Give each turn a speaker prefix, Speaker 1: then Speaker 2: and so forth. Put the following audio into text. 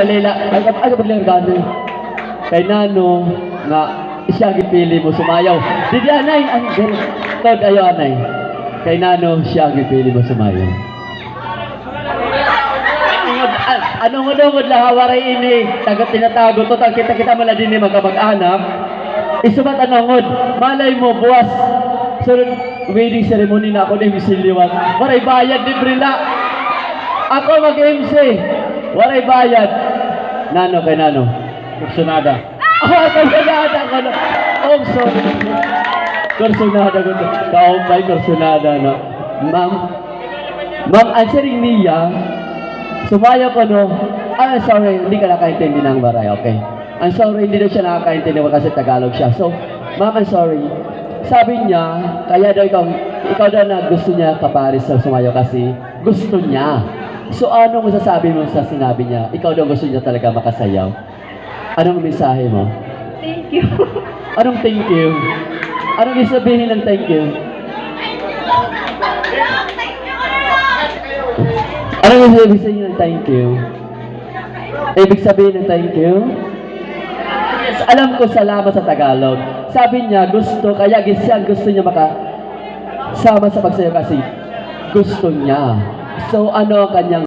Speaker 1: Dalila. Ay paglang gano'n. Kay Nano, nga, siya gipili mo sumayaw. Didi anay, ang tod ayo anay. Kay Nano, siya gipili mo sumayaw. Anong udong lahawaray ini, tagot tinatago to, kita mo na din ni magkamag-anak. Isumat anongod, malay mo, buwas. Sunod, wedding ceremony na ako na misiliwan. Waray bayad, libre na. Ako mag-MC. Waray bayad. Nano kay Nano. Kursunada. Kursunada ko na. Oh, sorry. Kursunada ko na. Kaumpay, kursunada na. Ma'am, answering niya, sumaya ko no, I'm sorry, hindi ka nakaintindi ng baray, okay? I'm sorry, hindi na siya nakakaintindi kasi Tagalog siya. So, ma'am, I'm sorry. Sabi niya, kaya daw ikaw daw na gusto niya kaparis sa sumayo kasi gusto niya. So, anong masasabi mo sa sinabi niya? Ikaw daw gusto niya talaga makasayaw. Anong mensahe mo?
Speaker 2: Thank you.
Speaker 1: Anong thank you? Anong isabihin ng thank you? Anong ibig sabihin ng thank you? Ibig sabihin ng thank you? Yes, alam ko salamat sa Tagalog. Sabi niya gusto, kaya gusto niya makasama sa pagsayaw kasi gusto niya. So ano ang kanyang